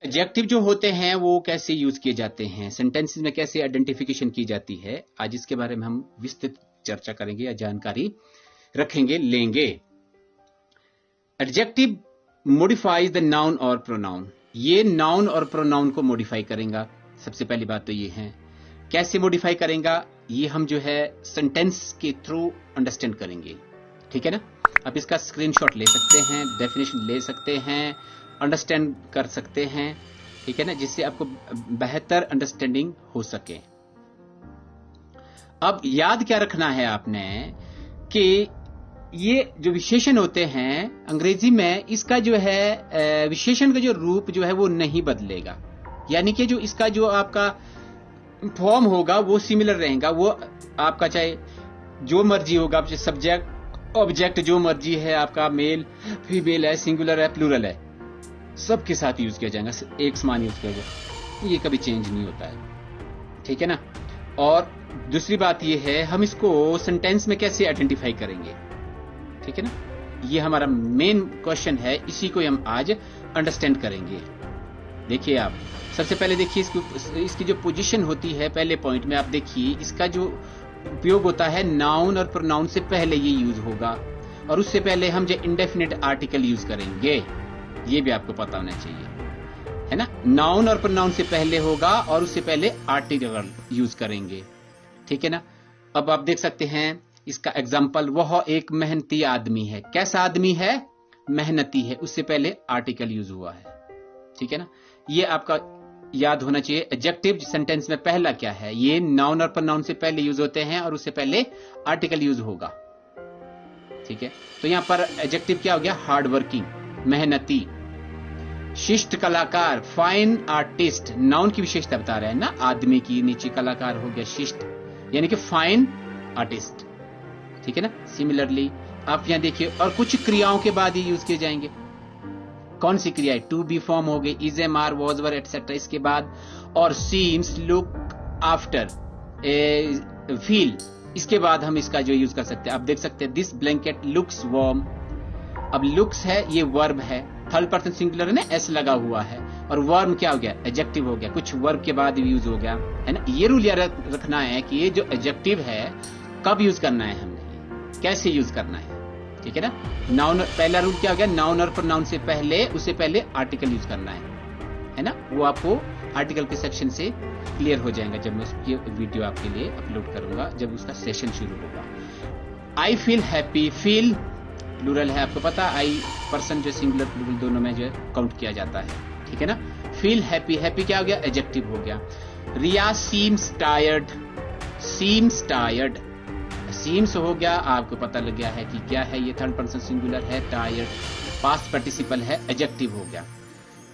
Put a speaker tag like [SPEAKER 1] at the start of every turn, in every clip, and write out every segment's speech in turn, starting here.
[SPEAKER 1] Adjective जो होते हैं वो कैसे यूज किए जाते हैं, सेंटेंसेस में कैसे आइडेंटिफिकेशन की जाती है, आज इसके बारे में हम विस्तृत चर्चा करेंगे या जानकारी रखेंगे लेंगे। एडजेक्टिव मॉडिफाइज द नाउन और प्रोनाउन, ये नाउन और प्रोनाउन को मॉडिफाई करेगा। सबसे पहली बात तो ये है, कैसे मॉडिफाई करेगा ये हम जो है सेंटेंस के थ्रू अंडरस्टैंड करेंगे, ठीक है ना। आप इसका स्क्रीनशॉट ले सकते हैं, डेफिनेशन ले सकते हैं, अंडरस्टैंड कर सकते हैं, ठीक है ना, जिससे आपको बेहतर अंडरस्टैंडिंग हो सके। अब याद क्या रखना है आपने कि ये जो विशेषण होते हैं अंग्रेजी में, इसका जो है विशेषण का जो रूप जो है वो नहीं बदलेगा, यानी कि जो इसका जो आपका फॉर्म होगा वो सिमिलर रहेगा। वो आपका चाहे जो मर्जी होगा, सब्जेक्ट ऑब्जेक्ट जो मर्जी है, आपका मेल फीमेल है, सिंगुलर है, प्लूरल है, सबके साथ यूज किया जाएगा, एक समान यूज किया जाएगा, ये कभी चेंज नहीं होता है, ठीक है ना। और दूसरी बात ये है, हम इसको सेंटेंस में कैसे आइडेंटिफाई करेंगे, ठीक है ना, ये हमारा मेन क्वेश्चन है, इसी को हम आज अंडरस्टैंड करेंगे। देखिए आप सबसे पहले देखिए इसकी जो पोजीशन होती है पहले पॉइंट में, आप देखिए इसका जो उपयोग होता है नाउन और प्रोनाउन से पहले ये यूज होगा, और उससे पहले हम जो इंडेफिनिट आर्टिकल यूज करेंगे, ये भी आपको पता होना चाहिए, है ना। नाउन और प्रोनाउन से पहले होगा और उससे पहले आर्टिकल यूज करेंगे, ठीक है ना। अब आप देख सकते हैं इसका एग्जाम्पल, वह एक मेहनती आदमी है। कैसा आदमी है? मेहनती है, उससे पहले आर्टिकल यूज हुआ है, ठीक है ना। ये आपका याद होना चाहिए। एडजेक्टिव सेंटेंस में पहला क्या है, ये नाउन और प्रोनाउन से पहले यूज होते हैं और उससे पहले आर्टिकल यूज होगा, ठीक है। तो यहां पर एडजेक्टिव क्या हो गया? हार्ड वर्किंग, मेहनती। शिष्ट कलाकार, फाइन आर्टिस्ट, नाउन की विशेषता बता रहे हैं ना, आदमी की, नीचे कलाकार हो गया शिष्ट, यानी कि फाइन आर्टिस्ट, ठीक है ना। सिमिलरली आप यहां देखिए, और कुछ क्रियाओं के बाद ही यूज किए जाएंगे। कौन सी क्रिया है? टू बी फॉर्म हो गई, is, am, are, was, were, et cetera, इसके बाद, और सीम्स, लुक, आफ्टर, फील, इसके बाद हम इसका जो यूज कर सकते हैं, आप देख सकते हैं दिस ब्लैंकेट लुक्स वार्म। अब लुक्स है, ये वर्ब है, थर्ड पर्सन सिंगुलर है ना, एस लगा हुआ है, और वर्ब क्या हो गया? एडजेक्टिव हो गया, कुछ वर्ब के बाद यूज हो गया, है ना। ये रूल याद रखना है कि ये जो एडजेक्टिव है कब यूज करना है हमने, कैसे यूज करना है, ठीक है ना। नाउन, पहला रूल क्या हो गया? नाउन और प्रोनाउन से पहले, उससे पहले आर्टिकल यूज करना है ना। वो आपको आर्टिकल के सेक्शन से क्लियर हो जाएगा जब मैं उसकी वीडियो आपके लिए अपलोड करूंगा, जब उसका सेशन शुरू होगा। I feel happy, feel plural है, आपको पता, आई पर्सन जो सिंगुलर प्लूरल दोनों में जो काउंट किया जाता है, ठीक है ना। फील हैप्पी, हैप्पी क्या हो गया? एडजेक्टिव हो गया। Riya seems tired, seems tired, seems हो गया, आपको पता लग गया है कि क्या है, ये थर्ड पर्सन सिंगुलर है, टायर्ड पास्ट पार्टिसिपल है, एडजेक्टिव हो गया।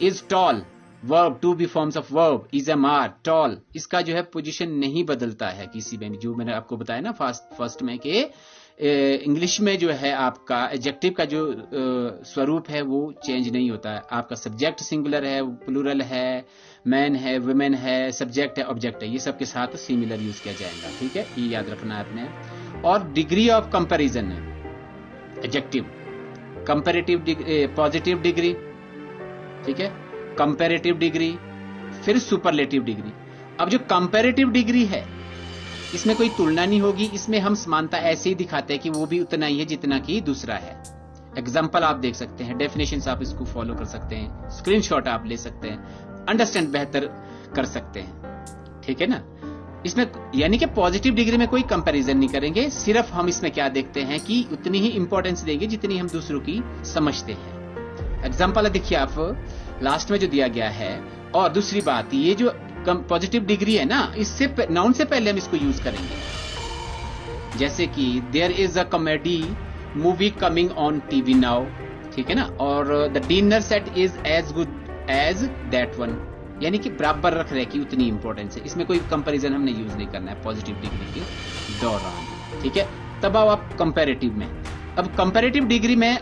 [SPEAKER 1] Is tall, verb, to be forms of verb, is, am, are, tall, इसका जो है पोजीशन नहीं बदलता है किसी में, जो मैंने आपको बताया ना फर्स्ट में कि इंग्लिश में जो है आपका एडजेक्टिव का जो स्वरूप है वो चेंज नहीं होता है। आपका सब्जेक्ट सिंगुलर है, प्लूरल है, मैन है, वुमेन है, सब्जेक्ट है, ऑब्जेक्ट है, ये सब के साथ सिमिलर यूज किया जाएगा, ठीक है, ये याद रखना है आपने। और डिग्री ऑफ कंपैरिजन है एडजेक्टिव, कंपैरेटिव, पॉजिटिव डिग्री, ठीक है, कंपैरेटिव डिग्री, फिर सुपरलेटिव डिग्री। अब जो कंपैरेटिव डिग्री है इसमें कोई तुलना नहीं होगी, इसमें हम समानता ऐसे ही दिखाते हैं कि वो भी उतना ही है जितना कि दूसरा है। एग्जाम्पल आप देख सकते हैं, डेफिनेशंस आप इसको फॉलो कर सकते हैं, स्क्रीनशॉट आप ले सकते हैं, अंडरस्टैंड बेहतर कर सकते हैं, ठीक है ना। इसमें यानी कि पॉजिटिव डिग्री में कोई कंपैरिजन नहीं करेंगे, सिर्फ हम इसमें क्या देखते हैं कि उतनी ही इंपॉर्टेंस देंगे जितनी हम दूसरों की समझते हैं। एग्जाम्पल देखिए आप लास्ट में जो दिया गया है। और दूसरी बात, ये जो पॉजिटिव डिग्री है ना, इससे नाउन से पहले हम इसको यूज करेंगे, जैसे कि there is a comedy movie coming on TV now, ठीक है ना, और the dinner set is as good as that one, यानी कि बराबर रख रहे कि उतनी इंपॉर्टेंस है, इसमें कोई कंपैरिजन हमने यूज नहीं करना है पॉजिटिव डिग्री के दौरान, ठीक है। तब आओ आप कंपैरेटिव में। अब कंपैरेटिव डिग्री में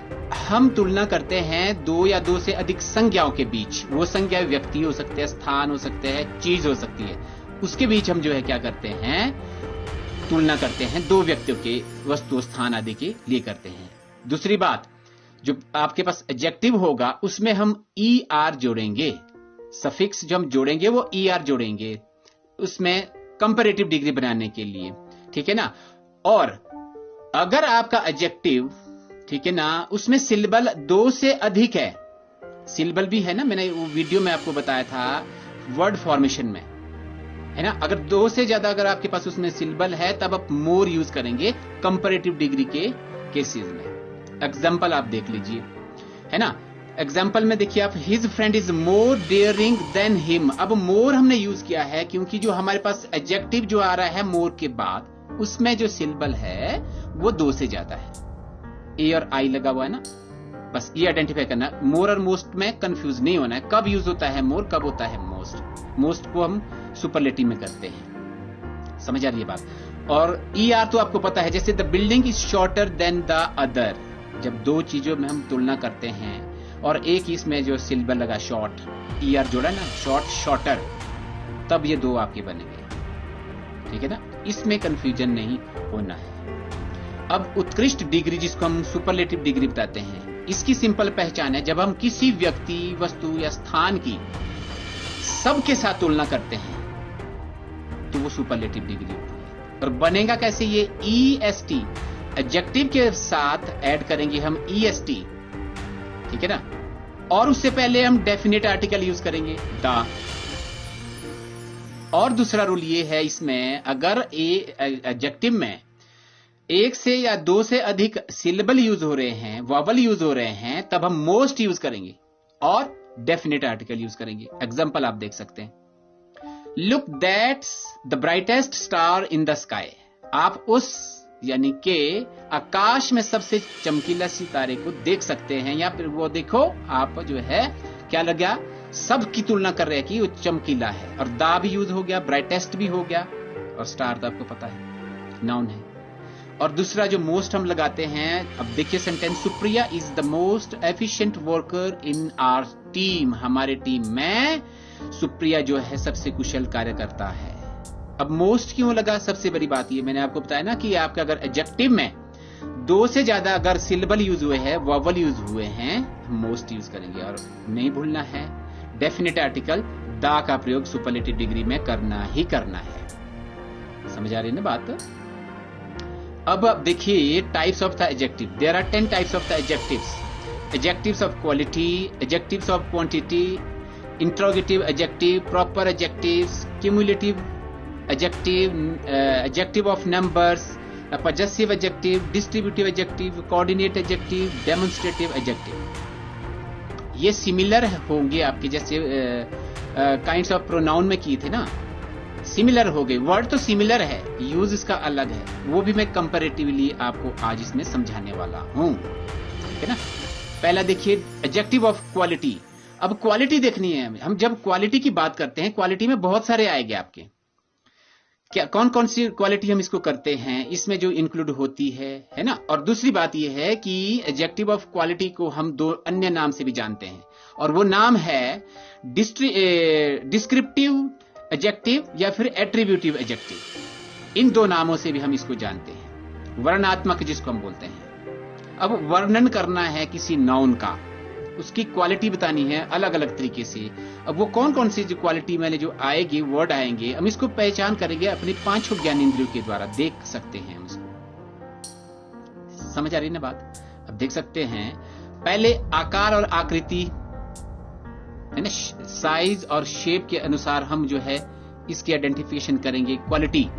[SPEAKER 1] हम तुलना करते हैं दो या दो से अधिक संज्ञाओं के बीच, वो संज्ञा व्यक्ति हो सकते हैं, स्थान हो सकते हैं, चीज हो सकती है, उसके बीच हम जो है क्या करते हैं, तुलना करते हैं, दो व्यक्तियों के, वस्तु, स्थान आदि के लिए करते हैं। दूसरी बात, जो आपके पास एडजेक्टिव होगा उसमें हम ई आर जोड़ेंगे, सफिक्स जो हम जोड़ेंगे वो ER जोड़ेंगे उसमें कंपैरेटिव डिग्री बनाने के लिए, ठीक है ना। और अगर आपका एडजेक्टिव, ठीक है ना, उसमें सिलेबल 2 से अधिक है, सिलेबल भी है ना, मैंने वो वीडियो में आपको बताया था वर्ड फॉर्मेशन में, है ना। अगर 2 से ज्यादा अगर आपके पास उसमें सिलेबल है तब आप मोर यूज करेंगे कंपैरेटिव डिग्री के केसेस में। एग्जांपल आप देख लीजिए, है ना। एग्जाम्पल में देखिए आप, his friend is more daring than him. अब मोर हमने यूज किया है क्योंकि जो हमारे पास एडजेक्टिव जो आ रहा है मोर के बाद उसमें जो सिलेबल है वो 2 से ज्यादा है, ए और आई लगा हुआ है ना, बस ये आइडेंटिफाई करना। मोर और मोस्ट में कंफ्यूज नहीं होना है, कब यूज होता है मोर, कब होता है मोस्ट। मोस्ट को हम सुपरलेटिव में करते हैं, समझ आ रही है बात। और ER तो आपको पता है, जैसे the building is shorter than the other, जब 2 चीजों में हम तुलना करते हैं और एक इसमें जो सिलेबल लगा शॉर्ट, ER जोड़ा ना, शॉर्ट शॉर्टर, तब ये 2 आपके बनेंगे, ठीक है ना। इसमें कंफ्यूजन नहीं होना है। अब उत्कृष्ट डिग्री जिसको हम सुपरलेटिव डिग्री बताते हैं, इसकी सिंपल पहचान है, जब हम किसी व्यक्ति, वस्तु या स्थान की सबके साथ तुलना करते हैं तो वो सुपरलेटिव डिग्री होती है। और बनेगा कैसे ये, EST, एडजेक्टिव के साथ ऐड करेंगे हम EST, ठीक है ना। और उससे पहले हम डेफिनेट आर्टिकल यूज करेंगे द। और दूसरा रूल ये है इसमें, अगर एडजेक्टिव में 1 से या 2 से अधिक सिलेबल यूज हो रहे हैं, वॉवल यूज हो रहे हैं, तब हम मोस्ट यूज करेंगे और डेफिनेट आर्टिकल यूज करेंगे। एग्जांपल आप देख सकते हैं, look that's the brightest star in the sky. आप उस, यानी कि आकाश में सबसे चमकीला सितारे को देख सकते हैं, या फिर वो देखो, आप जो है क्या लगा, सब की तुलना कर रहे हैं कि वो चमकीला है, और दा भी यूज हो गया, ब्राइटेस्ट भी हो गया, और स्टार तो आपको पता है नाउन है। और दूसरा जो मोस्ट हम लगाते हैं, अब देखिए sentence, Supriya is the most efficient worker in our team. हमारे टीम में सुप्रिया जो है सबसे कुशल कार्यकर्ता है। अब मोस्ट क्यों लगा, सबसे बड़ी बात ये मैंने आपको बताया ना कि आपका अगर एडजेक्टिव में 2 से ज्यादा अगर सिलेबल यूज हुए हैं, वॉवल यूज हुए हैं, मोस्ट यूज करेंगे। और नहीं भूलना है, डेफिनेट आर्टिकल दा का प्रयोग सुपरलेटिव डिग्री में करना ही करना है। समझ आ रही है ना बात। अब देखिए types of the adjective, there are 10 types of the adjectives. Adjectives of quality, adjectives of quantity, interrogative adjective, proper adjectives, cumulative adjective, adjective of numbers, possessive adjective, distributive adjective, coordinate adjective, demonstrative adjective। ये similar होंगे आपके, जैसे kinds of pronoun में किए थे ना, similar हो गए। वर्ड तो सिमिलर है, यूज इसका अलग है, वो भी मैं कंपैरेटिवली आपको आज इसमें समझाने वाला हूं, ठीक है ना। पहला देखिए एडजेक्टिव ऑफ क्वालिटी। अब क्वालिटी देखनी है हमें। हम जब क्वालिटी की बात करते हैं, क्वालिटी में बहुत सारे आएंगे आपके, क्या कौन कौन सी क्वालिटी हम इसको करते हैं, इसमें जो इंक्लूड होती है ना। और दूसरी बात यह है कि एडजेक्टिव ऑफ क्वालिटी को हम 2 अन्य नाम से भी जानते हैं, और वो नाम है डिस्क्रिप्टिव एडजेक्टिव या फिर एट्रीब्यूटिव एडजेक्टिव। इन 2 नामों से भी हम इसको जानते हैं। वर्णनात्मक जिसको हम बोलते हैं। अब वर्णन करना है किसी नाउन का, उसकी क्वालिटी बतानी है अलग अलग तरीके से। अब वो कौन कौन सी जो क्वालिटी में जो आएगी, वर्ड आएंगे, हम इसको पहचान करेंगे अपने 5 ज्ञानेंद्रियों के द्वारा, देख सकते हैं हम इसको। समझ आ रही है ना बात। अब देख सकते हैं, पहले आकार और आकृति है ना, साइज और शेप के अनुसार हम जो है इसकी आइडेंटिफिकेशन करेंगे। क्वालिटी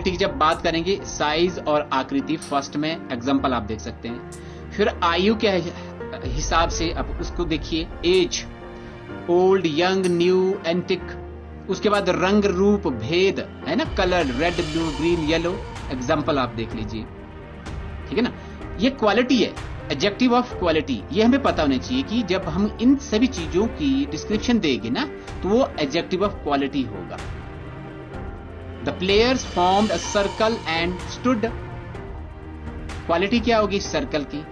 [SPEAKER 1] की जब बात करेंगे, साइज और आकृति फर्स्ट में, एग्जांपल आप देख सकते हैं। फिर आयु के हिसाब से अब उसको देखिए, age, old, young, new, antique. उसके बाद रंग, रूप, भेद है ना, colour, red, blue, green, yellow, example आप देख लीजिए, ठीक है ना। ये क्वालिटी है, एडजेक्टिव ऑफ क्वालिटी। ये हमें पता होना चाहिए कि जब हम इन सभी चीजों की डिस्क्रिप्शन देंगे ना, तो वो एडजेक्टिव ऑफ क्वालिटी होगा। The players formed a circle and stood. Quality क्या होगी, सर्कल की,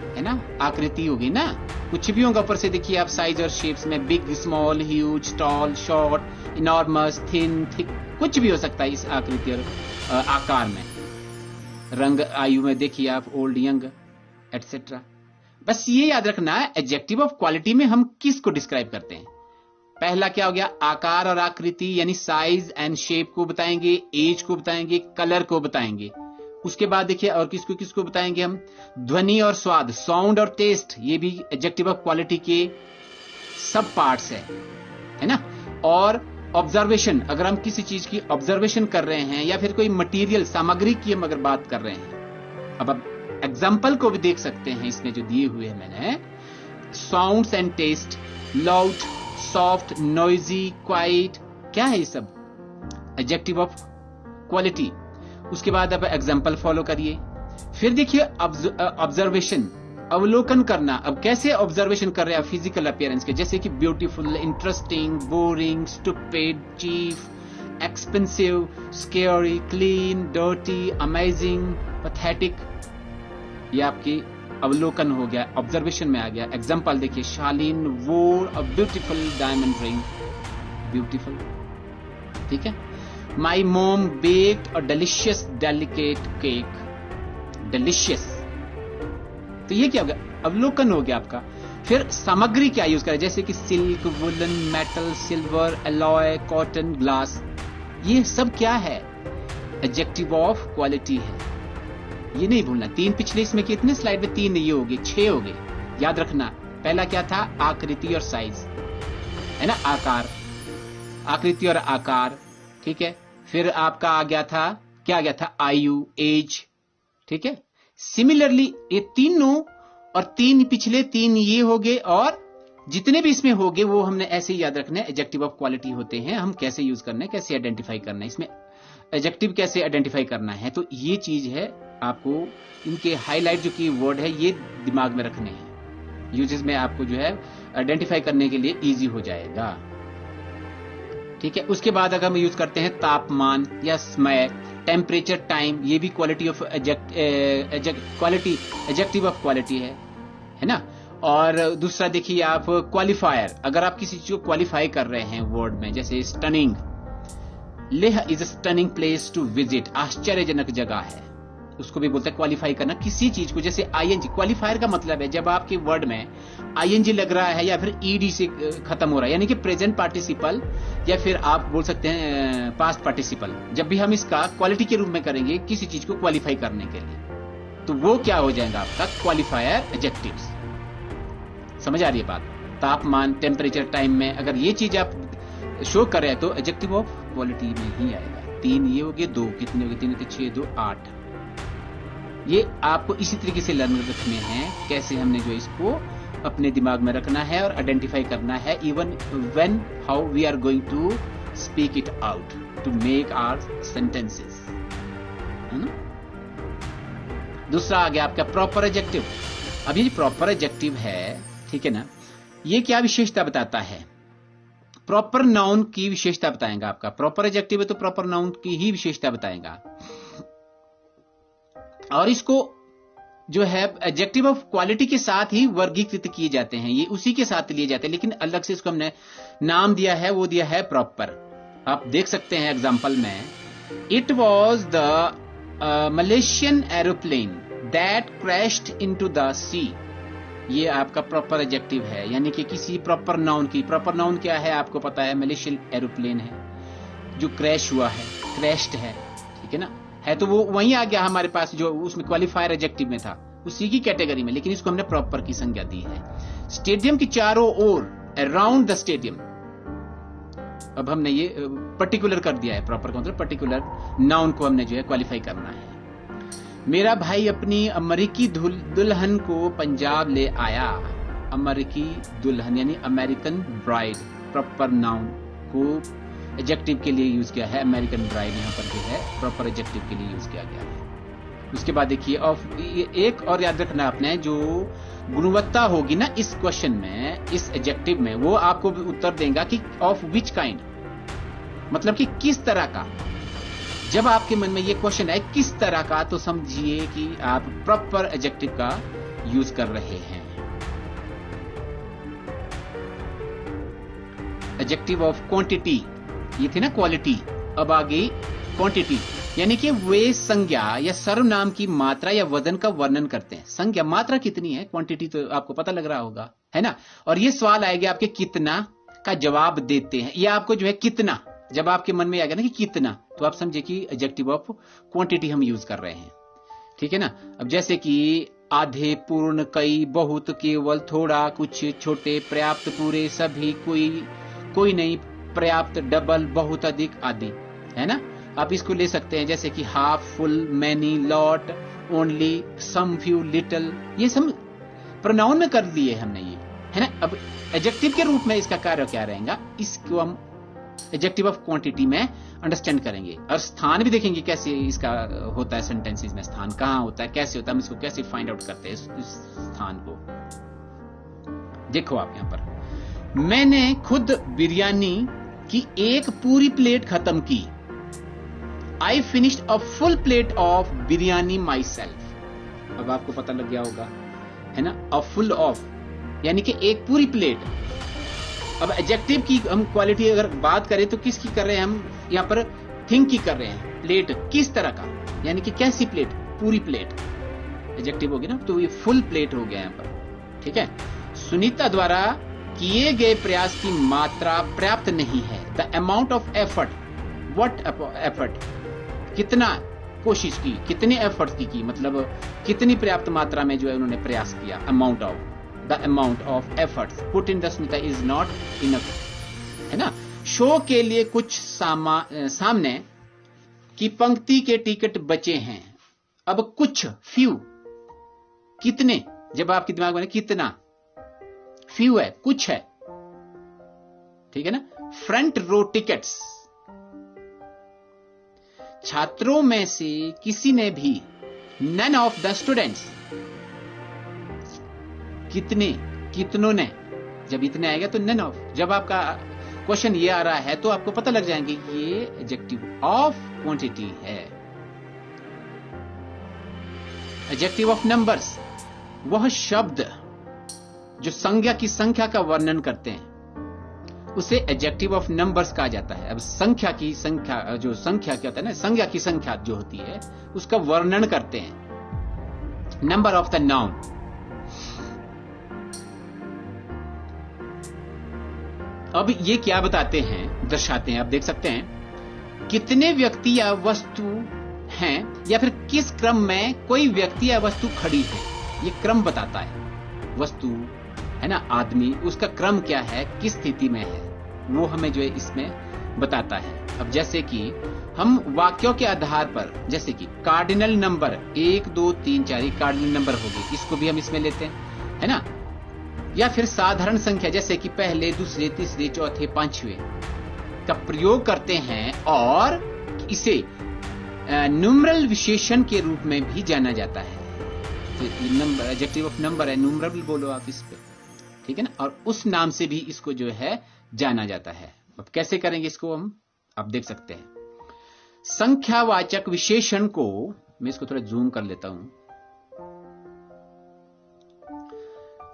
[SPEAKER 1] है ना, आकृति होगी ना, कुछ भी होगा ऊपर से। देखिए आप साइज और शेप्स में, big, small, huge, tall, short, enormous, thin, thick, कुछ भी हो सकता है इस आकृति और आकार में। रंग, आयु में देखिए आप, ओल्ड, यंग, एटसेट्रा। बस ये याद रखना है, एडजेक्टिव ऑफ क्वालिटी में हम किसको डिस्क्राइब करते हैं, पहला क्या हो गया, आकार और आकृति यानी साइज एंड शेप को बताएंगे, एज को बताएंगे, कलर को बताएंगे। उसके बाद देखिए और किसको किसको बताएंगे हम, ध्वनि और स्वाद, साउंड और टेस्ट, ये भी एडजेक्टिव ऑफ क्वालिटी के सब पार्ट्स है ना। और ऑब्जर्वेशन, अगर हम किसी चीज की ऑब्जर्वेशन कर रहे हैं या फिर कोई मटेरियल सामग्री की हम अगर बात कर रहे हैं। अब आप एग्जाम्पल को भी देख सकते हैं इसमें जो दिए हुए हैं मैंने, sounds and taste, loud, soft, noisy, quiet, क्या है ये सब एडजेक्टिव ऑफ क्वालिटी। उसके बाद अब एग्जाम्पल फॉलो करिए। फिर देखिए ऑब्जर्वेशन, अवलोकन करना। अब कैसे ऑब्जर्वेशन कर रहे हैं फिजिकल अपीयरेंस के, जैसे कि beautiful, interesting, boring, stupid, chief, expensive, scary, clean, dirty, amazing, pathetic, ये आपकी अवलोकन हो गया, ऑब्जर्वेशन में आ गया। एग्जाम्पल देखिए, शालीन वोर a beautiful diamond ring, beautiful, ठीक है। माई मोम baked a delicious delicate cake, delicious, तो ये क्या हो गया, अवलोकन हो गया आपका। फिर सामग्री क्या यूज करें, जैसे कि silk, woollen, metal, silver, alloy, cotton, glass, ये सब क्या है, एडजेक्टिव ऑफ क्वालिटी है, ये नहीं भूलना। तीन पिछले इसमें कितने स्लाइड में, तीन ये हो गए, 6 हो गए, याद रखना। पहला क्या था, आकृति और साइज, है ना, आकार, आकृति और आकार, ठीक है। फिर आपका आ गया था, क्या आ गया था, आयु, एज, ठीक है। सिमिलरली ये तीनों और तीन पिछले तीन ये हो गए, और जितने भी इसमें हो गए वो हमने ऐसे ही याद रखना है, एडजेक्टिव ऑफ क्वालिटी होते हैं। हम कैसे यूज करना है, कैसे आइडेंटिफाई करना है, इसमें एडजेक्टिव कैसे आइडेंटिफाई करना है, तो ये चीज है आपको, इनके हाईलाइट जो की वर्ड है ये दिमाग में रखने हैं, यूजेस में आपको जो है आइडेंटिफाई करने के लिए इजी हो जाएगा, ठीक है। उसके बाद अगर हम यूज करते हैं तापमान या समय, टेम्परेचर, टाइम, ये भी quality of quality, adjective of quality है ना। और दूसरा देखिए आप क्वालिफायर, अगर आप किसी चीज को क्वालिफाई कर रहे हैं वर्ड में, जैसे stunning, Leh is a stunning place to visit, आश्चर्यजनक जगह है, उसको भी बोलते हैं क्वालिफाई करना किसी चीज को। जैसे आईएनजी, क्वालिफायर का मतलब है जब आपके वर्ड में आईएनजी लग रहा है या फिर ईडी से खत्म हो रहा है, यानी कि प्रेजेंट पार्टिसिपल, या फिर आप बोल सकते हैं पास्ट पार्टिसिपल। जब भी हम इसका क्वालिटी के रूप में करेंगे किसी चीज को क्वालिफाई करने के लिए, तो वो क्या हो जाएगा आपका, क्वालिफायर एडजेक्टिव्स। समझ आ रही है बात, तापमान, टेम्परेचर, टाइम में अगर ये चीज आप शो कर रहे हैं तो एडजेक्टिव ऑफ क्वालिटी में ही आएगा। 3 ये हो गए, 2 कितने हो गए, 3 के 6, 2 8। ये आपको इसी तरीके से लर्न रखने हैं, कैसे हमने जो इसको अपने दिमाग में रखना है और आइडेंटिफाई करना है, even when how we are going to speak it out to make our sentences, है ना। दूसरा आ गया आपका प्रॉपर एडजेक्टिव। अब ये प्रॉपर एडजेक्टिव है, ठीक है ना, ये क्या विशेषता बताता है, प्रॉपर नाउन की विशेषता बताएगा आपका। प्रॉपर एडजेक्टिव है तो प्रॉपर नाउन की ही विशेषता बताएगा, और इसको जो है एडजेक्टिव ऑफ क्वालिटी के साथ ही वर्गीकृत किए जाते हैं, ये उसी के साथ लिए जाते हैं, लेकिन अलग से इसको हमने नाम दिया है, वो दिया है प्रॉपर। आप देख सकते हैं एग्जांपल में, it was the Malaysian aeroplane that crashed into the sea, ये आपका प्रॉपर एडजेक्टिव है, यानी कि किसी प्रॉपर नाउन की। प्रॉपर नाउन क्या है आपको पता है, मलेशियन एरोप्लेन है जो क्रैश हुआ है, क्रैश्ड है, ठीक है ना, है तो वो वहीं आ गया हमारे पास, जो उसमें क्वालिफायर एडजेक्टिव में था, उसी की कैटेगरी में, लेकिन इसको हमने प्रॉपर की संज्ञा दी है। स्टेडियम के चारों ओर, अराउंड द स्टेडियम, अब हमने ये पर्टिकुलर कर दिया है, प्रॉपर का मतलब पर्टिकुलर नाउन को हमने जो है क्वालिफाई करना है। मेरा भाई अपनी अमेरिकी दुल्हन को पंजाब ले आया, अमेरिकी दुल्हन यानी अमेरिकन ब्राइड, प्रॉपर नाउन को एडजेक्टिव के लिए यूज किया है, अमेरिकन ब्राइड यहां पर जो है प्रॉपर एडजेक्टिव के लिए यूज किया गया है। उसके बाद देखिए एक और याद रखना आपने, जो गुणवत्ता होगी ना इस क्वेश्चन में, इस एडजेक्टिव में, वो आपको उत्तर देगा कि ऑफ विच काइंड, मतलब कि किस तरह का। जब आपके मन में ये क्वेश्चन है किस तरह का, तो समझिए कि आप प्रॉपर एडजेक्टिव का यूज कर रहे हैं। एडजेक्टिव ऑफ क्वांटिटी, ये थी ना क्वालिटी, अब आ गई क्वांटिटी, यानी कि वे संज्ञा या सर्वनाम की मात्रा या वजन का वर्णन करते हैं। संज्ञा मात्रा कितनी है, क्वांटिटी तो आपको पता लग रहा होगा, है ना। और ये सवाल आएगा आपके कितना, का जवाब देते हैं, या आपको जो है कितना, जब आपके मन में आ गया ना कि कितना, तो आप समझे कि एडजेक्टिव ऑफ क्वांटिटी हम यूज कर रहे हैं, ठीक है ना। अब जैसे कि आधे, पूर्ण, कई, बहुत, केवल, थोड़ा, कुछ, छोटे, पर्याप्त, पूरे, सभी, कोई नहीं, पर्याप्त, डबल, बहुत अधिक आदि, है ना। आप इसको ले सकते हैं जैसे कि half, full, many, lot, only, some, few, little, ये सब प्रोनाउन में कर लिए हमने ये, है ना। अब एडजेक्टिव के रूप में इसका कार्य क्या रहेगा, इसको हम एडजेक्टिव ऑफ क्वांटिटी में अंडरस्टैंड करेंगे, और स्थान भी देखेंगे कैसे इसका होता है सेंटेंसेस में, स्थान कहां होता है, कैसे होता है, हम इसको कैसे फाइंड आउट करते हैं इस स्थान को। देखो आप यहां पर, मैंने खुद बिरयानी की एक पूरी प्लेट खत्म की। I finished a full plate of biryani my self. अब आपको पता लग गया होगा, है ना, अ फुल ऑफ यानी कि एक पूरी प्लेट। अब एडजेक्टिव की हम क्वालिटी अगर बात करें तो किसकी कर रहे हैं हम यहां पर, थिंग की कर रहे हैं। प्लेट किस तरह का, यानी कि कैसी प्लेट, पूरी प्लेट एडजेक्टिव होगी ना, तो ये फुल प्लेट हो गया यहां पर, ठीक है। सुनीता द्वारा किए गए प्रयास की मात्रा पर्याप्त नहीं है। The amount of effort, what effort, कितना कोशिश की, कितने एफर्ट की, मतलब कितनी पर्याप्त मात्रा में जो है उन्होंने प्रयास किया। Amount of, the amount of efforts put in the Sunita is not enough, है ना। शो के लिए कुछ सामने की पंक्ति के टिकट बचे हैं। अब कुछ, फ्यू, कितने, जब आपके दिमाग में कितना, फ्यू है, कुछ है, ठीक है ना। फ्रंट रो टिकट्स, छात्रों में से किसी ने भी, नन ऑफ द स्टूडेंट्स, कितने, कितनों ने, जब इतने आएगा तो नन ऑफ। जब आपका क्वेश्चन ये आ रहा है तो आपको पता लग जाएंगे ये एडजेक्टिव ऑफ क्वांटिटी है। एडजेक्टिव ऑफ नंबर्स, वह शब्द जो संज्ञा की संख्या का वर्णन करते हैं उसे एडजेक्टिव ऑफ नंबर्स कहा जाता है। अब संख्या की संख्या, जो संख्या क्या होता है ना, संज्ञा की संख्या जो होती है उसका वर्णन करते हैं। नंबर ऑफ द नाउन, अब ये क्या बताते हैं, दर्शाते हैं, आप देख सकते हैं, कितने व्यक्ति या वस्तु हैं, या फिर किस क्रम में कोई व्यक्ति या वस्तु खड़ी है, ये क्रम बताता है। वस्तु है ना, आदमी, उसका क्रम क्या है, किस स्थिति में है, वो हमें जो है इसमें बताता है। अब जैसे कि हम वाक्यों के आधार पर, जैसे कि कार्डिनल नंबर 1 2 3 4 ये कार्डिनल नंबर हो गए, इसको भी हम इसमें लेते हैं, है ना। या फिर साधारण संख्या जैसे कि पहले, दूसरे, तीसरे, चौथे, पांचवें का प्रयोग करते हैं, और इसे न्यूमरल विशेषण के रूप में भी जाना जाता है। तो नंबर, एडजेक्टिव ऑफ नंबर है, न्यूमरल बोलो आप इस पे, ठीक है ना, और उस नाम से भी इसको जो है जाना जाता है। अब कैसे करेंगे इसको हम, आप देख सकते हैं। संख्यावाचक विशेषण को, मैं इसको थोड़ा जूम कर लेता हूं।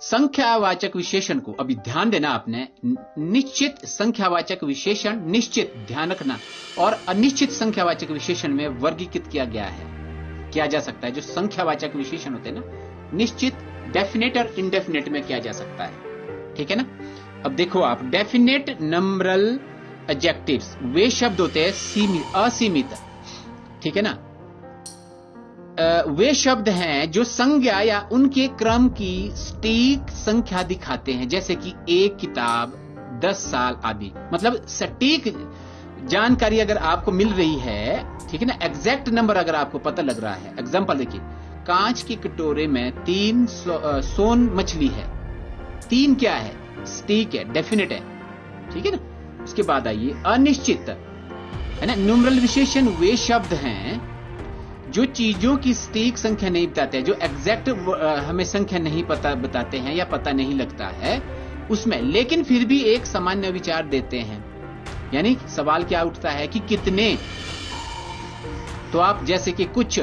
[SPEAKER 1] संख्यावाचक विशेषण को, अभी ध्यान देना आपने, निश्चित संख्यावाचक विशेषण, निश्चित ध्यान रखना, और अनिश्चित संख्यावाचक विशेषण में वर्गीकृत किया गया है, किया जा सकता है। जो संख्यावाचक विशेषण होते हैं ना, निश्चित, डेफिनेट और इनडेफिनेट में किया जा सकता है, ठीक है ना। अब देखो आप, डेफिनेट नंबरल एडजेक्टिव्स वे शब्द होते हैं असीमित, ठीक है ना। वे शब्द हैं जो संज्ञा या उनके क्रम की सटीक संख्या दिखाते हैं, जैसे कि एक किताब, 10 साल आदि। मतलब सटीक जानकारी अगर आपको मिल रही है, ठीक है ना, एग्जैक्ट नंबर अगर आपको पता लग रहा है। एग्जांपल देखिए, कांच के कटोरे में 3 सोन मछली है। 3 क्या है, सटीक है, डेफिनेट है, ठीक है ना। उसके बाद आइए अनिश्चित, है ना। न्यूमरल विशेषण वे शब्द हैं जो चीजों की सटीक संख्या नहीं बताते हैं, जो एग्जैक्ट हमें संख्या नहीं बताते हैं या पता नहीं लगता है उसमें, लेकिन फिर भी एक सामान्य विचार देते हैं। यानी सवाल क्या उठता है कि कितने, तो आप जैसे कि कुछ,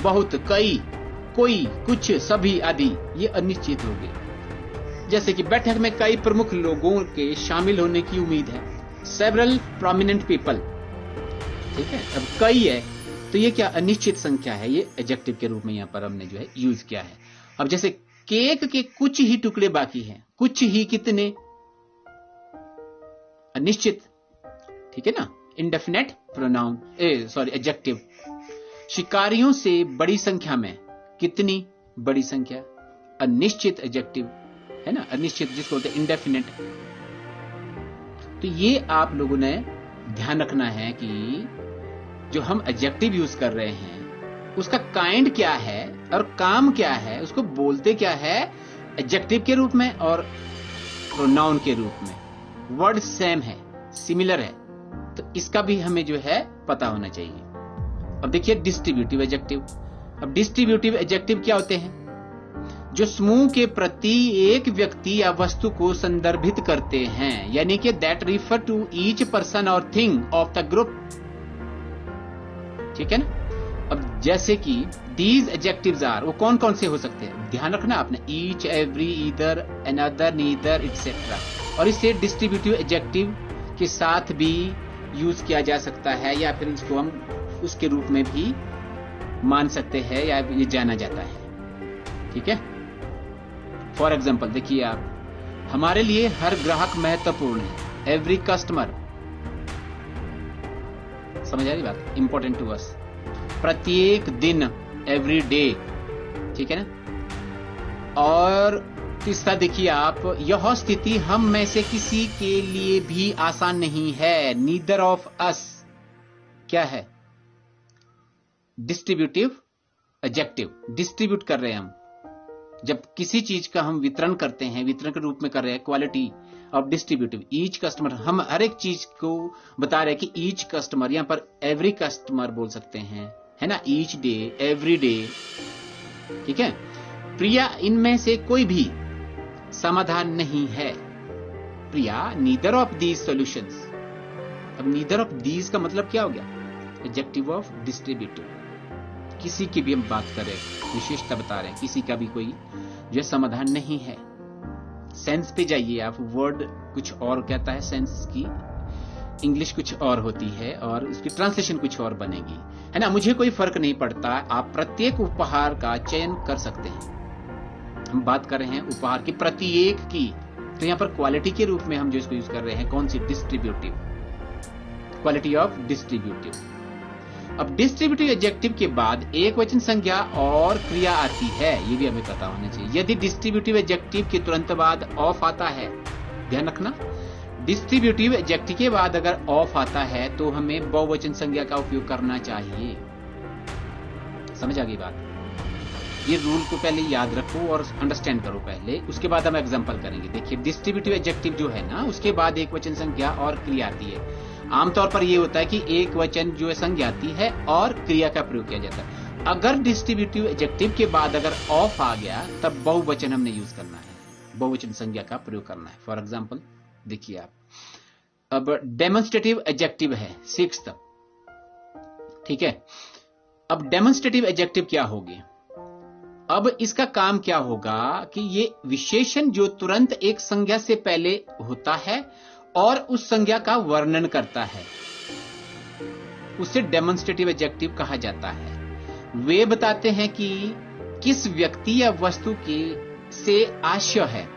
[SPEAKER 1] बहुत, कई, कोई, कुछ, सभी आदि, ये अनिश्चित हो गए। जैसे कि बैठक में कई प्रमुख लोगों के शामिल होने की उम्मीद है, सेवरल प्रोमिनेंट पीपल, ठीक है। अब कई है तो ये क्या, अनिश्चित संख्या है, ये एडजेक्टिव के रूप में यहां पर हमने जो है यूज किया है। अब जैसे केक के कुछ ही टुकड़े बाकी हैं, कुछ ही कितने, अनिश्चित, ठीक है ना, इंडेफिनेट प्रोनाउन, एडजेक्टिव। शिकारियों से बड़ी संख्या में, कितनी बड़ी संख्या, अनिश्चित एडजेक्टिव है ना, अनिश्चित जिसको बोलते हैं इंडेफिनेट। तो ये आप लोगों ने ध्यान रखना है कि जो हम एडजेक्टिव यूज कर रहे हैं उसका काइंड क्या है और काम क्या है, उसको बोलते क्या है, एडजेक्टिव के रूप में और प्रोनाउन के रूप में। वर्ड सेम है, सिमिलर है, तो इसका भी हमें जो है पता होना चाहिए। अब देखिए डिस्ट्रीब्यूटिव एडजेक्टिव। अब डिस्ट्रीब्यूटिव एडजेक्टिव क्या होते हैं? जो समूह के प्रति एक व्यक्ति या वस्तु को संदर्भित करते हैं, यानी कि that refer to each person और थिंग ऑफ द ग्रुप, ठीक है ना। अब जैसे कि दीज एडजेक्टिव्स आर, वो कौन कौन से हो सकते हैं, ध्यान रखना आपने, each, every, either, another, neither, etcetera. और इसे डिस्ट्रीब्यूटिव एडजेक्टिव के साथ भी यूज किया जा सकता है, या फिर इसको हम उसके रूप में भी मान सकते हैं, या ये जाना जाता है, ठीक है। फॉर एग्जाम्पल देखिए आप, हमारे लिए हर ग्राहक महत्वपूर्ण है, एवरी कस्टमर, समझ आ रही बात, इंपॉर्टेंट टू अस, प्रत्येक दिन, एवरी डे, ठीक है ना। और तीसरा देखिए आप, यह स्थिति हम में से किसी के लिए भी आसान नहीं है, नीदर ऑफ अस, क्या है, डिस्ट्रीब्यूटिव एडजेक्टिव। डिस्ट्रीब्यूट कर रहे हैं हम, जब किसी चीज का हम वितरण करते हैं, वितरण के रूप में कर रहे हैं, quality of distributive. Each customer, हम हर एक चीज को बता रहे हैं कि ईच कस्टमर, यहां पर एवरी कस्टमर बोल सकते हैं, है ना, ईच डे, एवरी डे, ठीक है। प्रिया, इनमें से कोई भी समाधान नहीं है, प्रिया नीदर ऑफ दीज सॉल्यूशंस। अब नीदर ऑफ दीज का मतलब क्या हो गया, एडजेक्टिव ऑफ डिस्ट्रीब्यूटिव। किसी की भी हम बात करें, विशेषता बता रहे हैं, किसी का भी कोई जो समाधान नहीं है। सेंस पे जाइए आप, वर्ड कुछ और कहता है, सेंस की इंग्लिश कुछ और होती है और उसकी ट्रांसलेशन कुछ और बनेगी, है ना। मुझे कोई फर्क नहीं पड़ता, आप प्रत्येक उपहार का चयन कर सकते हैं। हम बात कर रहे हैं उपहार की, प्रत्येक की, तो यहां पर क्वालिटी के रूप में हम जो इसको यूज कर रहे हैं, कौन सी, डिस्ट्रीब्यूटिव, क्वालिटी ऑफ डिस्ट्रीब्यूटिव। अब डिस्ट्रीब्यूटिव एडजेक्टिव के बाद एक वचन संज्ञा और क्रिया आती है, ये भी हमें पता होना चाहिए। यदि डिस्ट्रीब्यूटिव एडजेक्टिव के तुरंत बाद ऑफ आता है, ध्यान रखना, डिस्ट्रीब्यूटिव एडजेक्टिव के बाद अगर ऑफ आता है तो हमें बहुवचन संज्ञा का उपयोग करना चाहिए। समझ आ गई बात? ये रूल को पहले याद रखो और अंडरस्टैंड करो पहले, उसके बाद हम एग्जांपल करेंगे। देखिए डिस्ट्रीब्यूटिव एडजेक्टिव जो है ना, उसके बाद एक वचन संज्ञा और क्रिया आती है। आमतौर पर यह होता है कि एक वचन जो है संज्ञा आती है और क्रिया का प्रयोग किया जाता है। अगर डिस्ट्रीब्यूटिव एडजेक्टिव के बाद अगर ऑफ आ गया तब बहुवचन हमने यूज करना है, बहुवचन संज्ञा का प्रयोग करना है। फॉर एग्जांपल देखिए आप, अब डेमोन्स्ट्रेटिव एडजेक्टिव है, 6th, ठीक है। अब डेमोन्स्ट्रेटिव एडजेक्टिव क्या होगी? अब इसका काम क्या होगा कि ये विशेषण जो तुरंत एक संज्ञा से पहले होता है और उस संज्ञा का वर्णन करता है, उसे डेमोन्स्ट्रेटिव एडजेक्टिव कहा जाता है। वे बताते हैं कि किस व्यक्ति या वस्तु के से आशय है,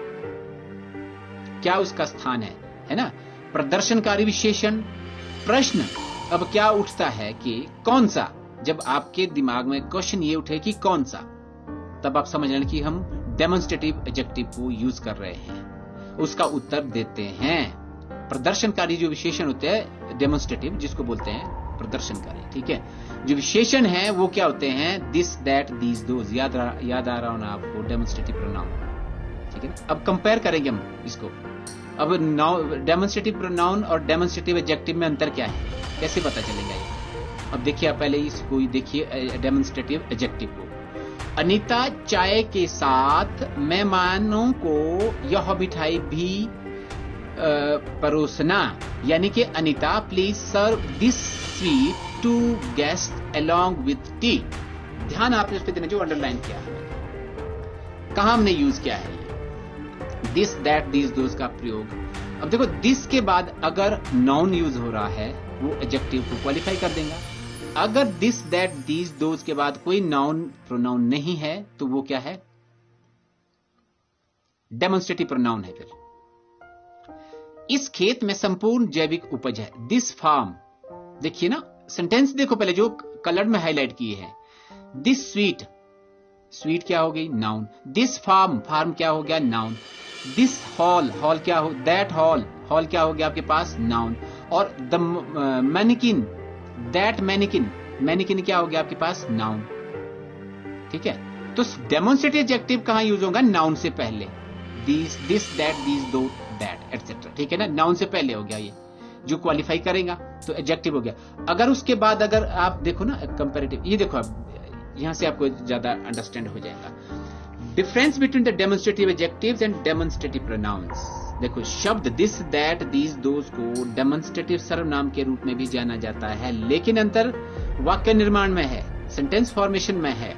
[SPEAKER 1] क्या उसका स्थान है ना। प्रदर्शनकारी विशेषण। प्रश्न अब क्या उठता है कि कौन सा, जब आपके दिमाग में क्वेश्चन ये उठे कि कौन सा, तब आप समझ लें कि हम डेमोन्स्ट्रेटिव एडजेक्टिव को यूज कर रहे हैं, उसका उत्तर देते हैं। प्रदर्शनकारी जो विशेषण होते हैं, डेमोन्स्ट्रेटिव जिसको बोलते हैं प्रदर्शनकारी, ठीक है। जो विशेषण है वो क्या होते हैं, दिस, दैट, दीज, दोज, याद आ रहा हो ना आपको, डेमोन्स्ट्रेटिव प्रोनाउन, ठीक है ना। अब कंपेयर करेंगे हम इसको। अब डेमोन्स्ट्रेटिव प्रोनाउन और डेमोन्स्ट्रेटिव एडजेक्टिव में अंतर क्या है, कैसे पता चलेगा ये? अब देखिए आप पहले इसको देखिए, डेमोन्स्ट्रेटिव एडजेक्टिव को। अनीता चाय के साथ मेहमानों को यह मिठाई भी परोसना, यानी कि Anita please serve this sweet to guest along with tea. ध्यान आपने उस पर देना जो अंडरलाइन किया है, कहां हमने यूज किया है दिस, दैट, दीज, दोज का प्रयोग। अब देखो दिस के बाद अगर नाउन यूज हो रहा है वो एडजेक्टिव को क्वालिफाई कर देगा। अगर दिस, दैट, दीज, दोज के बाद कोई नाउन प्रोनाउन नहीं है तो वो क्या है, डेमोन्स्ट्रेटिव प्रोनाउन है। फिर इस खेत में संपूर्ण जैविक उपज है। दिस फार्म, देखिए ना सेंटेंस देखो पहले जो कलर में हाईलाइट किए हैं। दिस स्वीट, स्वीट क्या हो गई? नाउन। दिस फार्म, फार्म क्या हो गया? नाउन। दिस हॉल, हॉल क्या हो? दैट हॉल, हॉल क्या हो गया आपके पास? नाउन। और the mannequin, that mannequin, mannequin क्या हो गया आपके पास? नाउन। ठीक है, तो डेमोन्स्ट्रेटिव एडजेक्टिव कहां यूज होगा? नाउन से पहले। दिस, दैट, दीज, दो, दैट, एटसेट्रा। ठीक है ना, नाउन से पहले हो गया ये जो क्वालिफाई करेगा तो एडजेक्टिव हो गया। अगर उसके बाद अगर आप देखो ना कंपैरेटिव, ये देखो आप यहां से आपको ज्यादा अंडरस्टैंड हो जाएगा। Difference between the demonstrative adjectives and demonstrative pronouns. देखो शब्द दिस, दैट, दीज, दोज को डेमोन्स्ट्रेटिव सर्वनाम के रूप में भी जाना जाता है, लेकिन अंतर वाक्य निर्माण में है, सेंटेंस फॉर्मेशन में है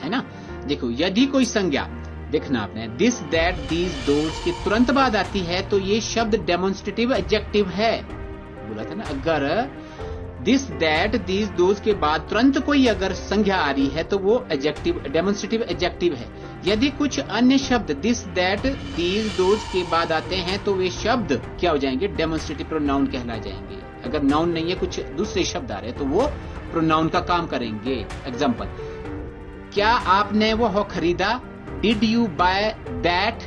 [SPEAKER 1] ना। देखो यदि कोई संज्ञा, देखना आपने, दिस, दैट, दीज, दोज के तुरंत बाद आती है तो ये शब्द डेमोन्स्ट्रेटिव एडजेक्टिव है। बोला था ना, अगर दिस, दैट, दीज, दोज के बाद तुरंत कोई अगर संज्ञा आ रही है तो वो एडजेक्टिव, डेमोन्स्ट्रेटिव एडजेक्टिव है। यदि कुछ अन्य शब्द दिस, दैट, दीज, दोज के बाद आते हैं तो वे शब्द क्या हो जाएंगे? डेमोन्स्ट्रेटिव प्रोनाउन कहला जाएंगे। अगर नाउन नहीं है, कुछ दूसरे शब्द आ रहे हैं तो वो प्रोनाउन का काम करेंगे। एग्जाम्पल, क्या आपने वो खरीदा? डिड यू बाय दैट,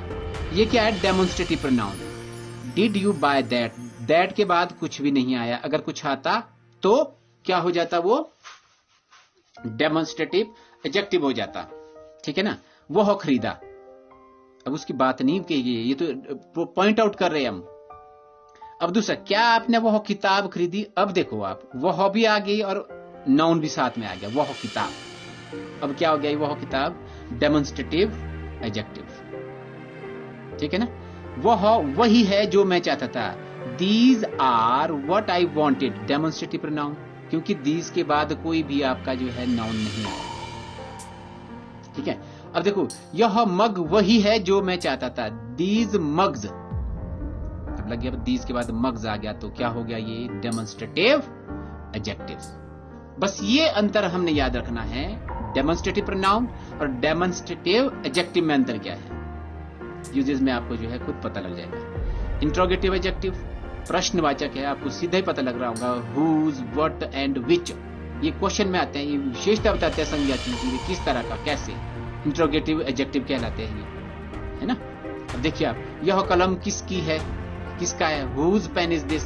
[SPEAKER 1] ये क्या है? Demonstrative pronoun. Did you by that, that के बाद कुछ भी नहीं आया, अगर कुछ आता तो क्या हो जाता? वो डेमोन्स्ट्रेटिव एडजेक्टिव हो जाता। ठीक है ना, वो खरीदा, अब उसकी बात नहीं की गई, ये तो पॉइंट आउट कर रहे हैं हम। अब दूसरा, क्या आपने वो किताब खरीदी? अब देखो आप, वह भी आ गई और नाउन भी साथ में आ गया, वह किताब। अब क्या हो गया? वह किताब डेमोन्स्ट्रेटिव एडजेक्टिव। ठीक है ना, वह वही है जो मैं चाहता था। These are what I wanted, demonstrative pronoun, क्योंकि दीज के बाद कोई भी आपका जो है नाउन नहीं आया। ठीक है, अब देखो, यह मग वही है जो मैं चाहता था। दीज मग्स, अब लग गया दीज के बाद मग्स आ गया तो क्या हो गया? ये डेमोन्स्ट्रेटिव एडजेक्टिव्स। बस ये अंतर हमने याद रखना है, डेमोन्स्ट्रेटिव प्रोनाउन और डेमोन्स्ट्रेटिव एडजेक्टिव में अंतर क्या है, यूजेस में आपको जो है खुद पता लग जाएगा। इंट्रोगेटिव एडजेक्टिव प्रश्नवाचक है, आपको सीधा ही पता लग रहा होगा, हुज, व्हाट एंड विच, ये क्वेश्चन में आते हैं, ये विशेषता बताते हैं संज्ञा की, किस तरह का, कैसे इंट्रोगेटिव एडजेक्टिव कहलाते हैं ये, है ना। अब देखिए आप, यह कलम किसकी है? किसका है? हुज पेन इज दिस,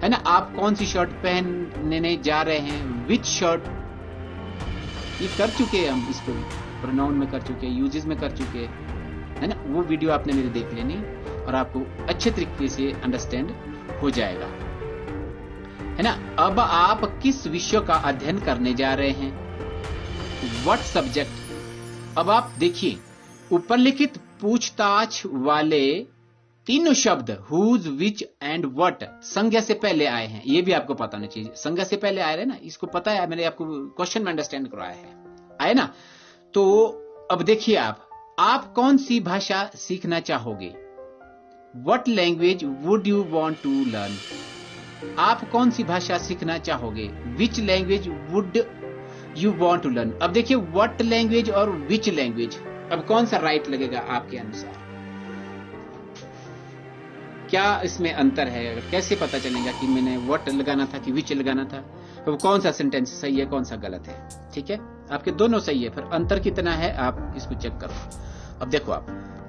[SPEAKER 1] है ना। आप कौन सी शर्ट पहनने जा रहे हैं? विच शर्ट, ये कर चुके हैं हम, इसको प्रोनाउन में कर चुके हैं, यूजेस में कर चुके हैं, है ना। वो वीडियो आपने मेरे देख लेनी और आपको अच्छे तरीके से अंडरस्टैंड हो जाएगा, है ना। अब आप किस विषय का अध्ययन करने जा रहे हैं? What subject. अब आप देखिए, ऊपर लिखित पूछताछ वाले तीनों शब्द हुज, विच एंड व्हाट संज्ञा से पहले आए हैं, ये भी आपको पता होना चाहिए। संज्ञा से पहले आए रहे ना, इसको पता है, मैंने आपको क्वेश्चन में अंडरस्टैंड करवाया है, आए ना। तो अब देखिए आप कौन सी भाषा सीखना चाहोगे? What language would you want to learn, आप कौन सी भाषा सीखना चाहोगे? Which language would you want to learn. अब देखिए, व्हाट लैंग्वेज और विच लैंग्वेज, अब कौन सा राइट लगेगा आपके अनुसार? क्या इसमें अंतर है? कैसे पता चलेगा कि मैंने व्हाट लगाना था कि विच लगाना था? तो कौन सा सेंटेंस सही है, कौन सा गलत है? ठीक है, आपके दोनों सही है, फिर अंतर कितना है आप इसको चेक करो। अब देखो आप,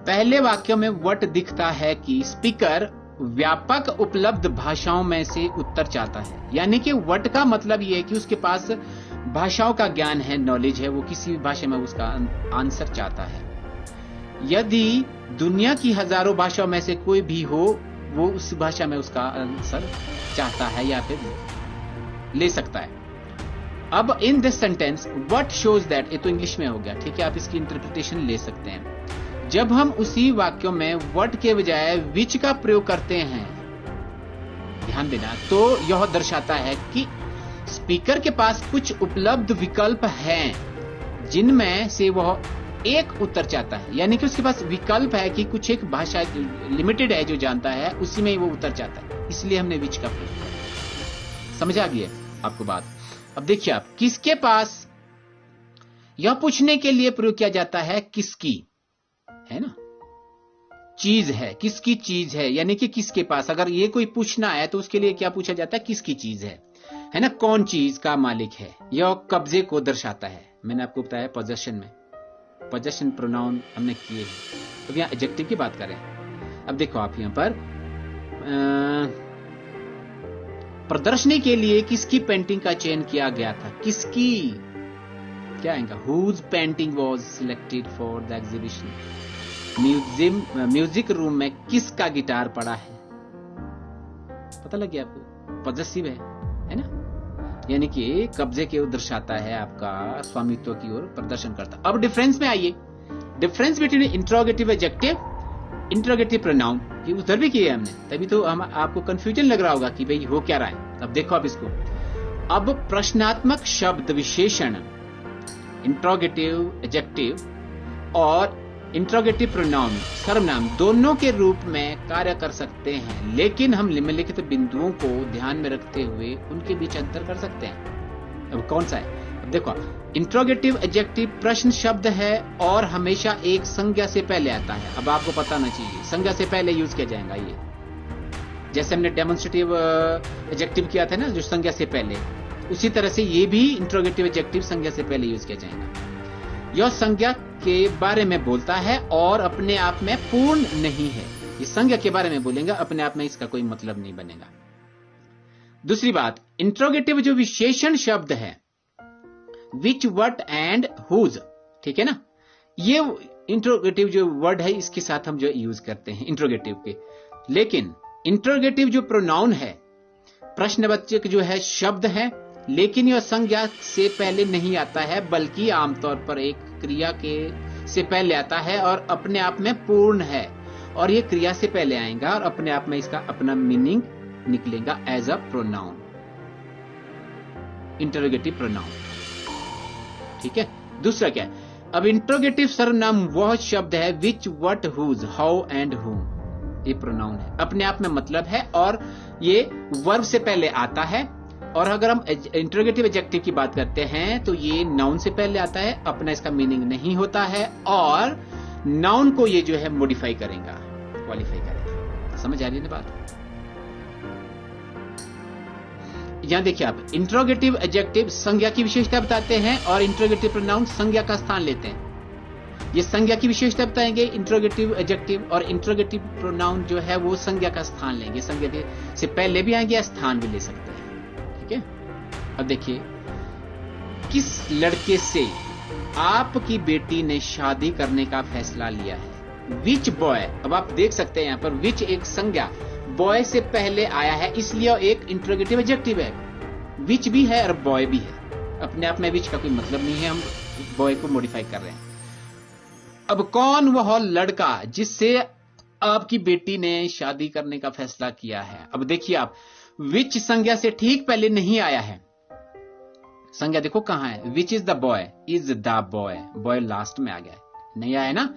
[SPEAKER 1] पहले वाक्य में व्हाट दिखता है कि स्पीकर व्यापक उपलब्ध भाषाओं में से उत्तर चाहता है, यानी कि व्हाट का मतलब ये है कि उसके पास भाषाओं का ज्ञान है, नॉलेज है, वो किसी भी भाषा में उसका आंसर चाहता है। यदि दुनिया की हजारों भाषाओं में से कोई भी हो, वो उस भाषा में उसका आंसर चाहता है या फिर ले सकता है। अब in this sentence what shows that, ये तो इंग्लिश में हो गया, ठीक है, आप इसकी इंटरप्रिटेशन ले सकते हैं। जब हम उसी वाक्यों में व्हाट के बजाय विच का प्रयोग करते हैं, ध्यान देना, तो यह दर्शाता है कि स्पीकर के पास कुछ उपलब्ध विकल्प हैं जिनमें से वह एक उत्तर चाहता है, यानी कि उसके पास विकल्प है कि कुछ एक भाषा लिमिटेड है जो जानता है, उसी में वो उत्तर चाहता है, इसलिए हमने विच का प्रयोग किया। समझ आ गई आपको बात? अब देखिए आप, किसके पास, यह पूछने के लिए प्रयोग किया जाता है किसकी, है ना। चीज है, किसकी चीज है, यानी कि किसके पास। अगर ये कोई पूछना है तो उसके लिए क्या पूछा जाता है, किसकी चीज है ना, कौन चीज का मालिक है। यह कब्जे को दर्शाता है। मैंने आपको बताया पोजेशन में पोजेशन प्रोनाउन हमने किए हैं। तो यहाँ एडजेक्टिव की बात करें। अब देखो आप यहाँ पर प्रदर्शनी के लिए किसकी पेंटिंग का चयन किया गया था, किसकी, क्या आएगा, whose painting was selected for the exhibition. Music room में किसका गिटार पड़ा है, पता लग गया आपको, पॉजेसिव है ना, यानी कि कब्जे की ओर दर्शाता है, आपका स्वामित्व की ओर प्रदर्शन करता। अब डिफरेंस में आइए, difference between interrogative adjective, interrogative pronoun, ये उधर भी किए हमने, तभी तो हम आपको कंफ्यूजन लग रहा होगा कि भाई हो क्या रहा है। अब देखो आप इसको, अब प्रश्नात्मक शब्द विशेषण इंट्रोगेटिव एडजेक्टिव और इंट्रोगेटिव प्रोनाउन सर्वनाम दोनों के रूप में कार्य कर सकते हैं, लेकिन हम निम्नलिखित बिंदुओं को ध्यान में रखते हुए उनके बीच अंतर कर सकते हैं। अब कौन सा है, अब देखो, इंट्रोगेटिव एडजेक्टिव प्रश्न शब्द है और हमेशा एक संज्ञा से पहले आता है। अब आपको पता होना चाहिए संज्ञा से पहले यूज किया जाएगा, ये जैसे हमने डेमोन्स्ट्रेटिव एडजेक्टिव किया था ना, जो संज्ञा से पहले, उसी तरह से ये भी इंट्रोगेटिव एडजेक्टिव संज्ञा से पहले यूज किया जाएगा। यह संज्ञा के बारे में बोलता है और अपने आप में पूर्ण नहीं है। ये संज्ञा के बारे में बोलेंगे, अपने आप में इसका कोई मतलब नहीं बनेगा। दूसरी बात, इंट्रोगेटिव जो विशेषण शब्द है, विच, व्हाट एंड हुज, ठीक है ना, ये इंट्रोगेटिव जो वर्ड है इसके साथ हम जो यूज करते हैं इंट्रोगेटिव के। लेकिन इंट्रोगेटिव जो प्रोनाउन है, प्रश्नवाचक जो है शब्द है, लेकिन यह संज्ञा से पहले नहीं आता है, बल्कि आमतौर पर एक क्रिया के से पहले आता है और अपने आप में पूर्ण है, और ये क्रिया से पहले आएगा और अपने आप में इसका अपना मीनिंग निकलेगा as a pronoun, interrogative pronoun, ठीक है। दूसरा क्या है, अब इंट्रोगेटिव सर्वनाम वह शब्द है which, what, whose, how and whom, ये प्रोनाउन है, अपने आप में मतलब है और ये वर्ब से पहले आता है। और अगर हम इंट्रोगेटिव एडजेक्टिव की बात करते हैं तो ये नाउन से पहले आता है, अपना इसका मीनिंग नहीं होता है, और नाउन को ये जो है मॉडिफाई करेगा, क्वालिफाई करेगा। समझ आ रही है ना बात। यहां देखिए आप, इंट्रोगेटिव एडजेक्टिव संज्ञा की विशेषता बताते हैं और इंट्रोगेटिव प्रोनाउन संज्ञा का स्थान लेते हैं। ये संज्ञा की विशेषता बताएंगे इंट्रोगेटिव एडजेक्टिव, और इंट्रोगेटिव प्रोनाउन जो है वो संज्ञा का स्थान लेंगे, संज्ञा से पहले भी आएंगे या स्थान भी ले सकते हैं, ठीक है। अब देखिए, किस लड़के से आपकी बेटी ने शादी करने का फैसला लिया है, विच बॉय। अब आप देख सकते हैं यहां पर विच एक संज्ञा बॉय से पहले आया है, इसलिए एक इंट्रोगेटिव एडजेक्टिव है, विच भी है और बॉय भी है, अपने आप में विच का कोई मतलब नहीं है, हम बॉय को मॉडिफाई कर रहे हैं। अब कौन वह लड़का जिससे आपकी बेटी ने शादी करने का फैसला किया है। अब देखिए आप, विच संज्ञा से ठीक पहले नहीं आया है, संज्ञा देखो कहां है, which is the boy, is the boy, boy last में आ गया, नहीं आया ना।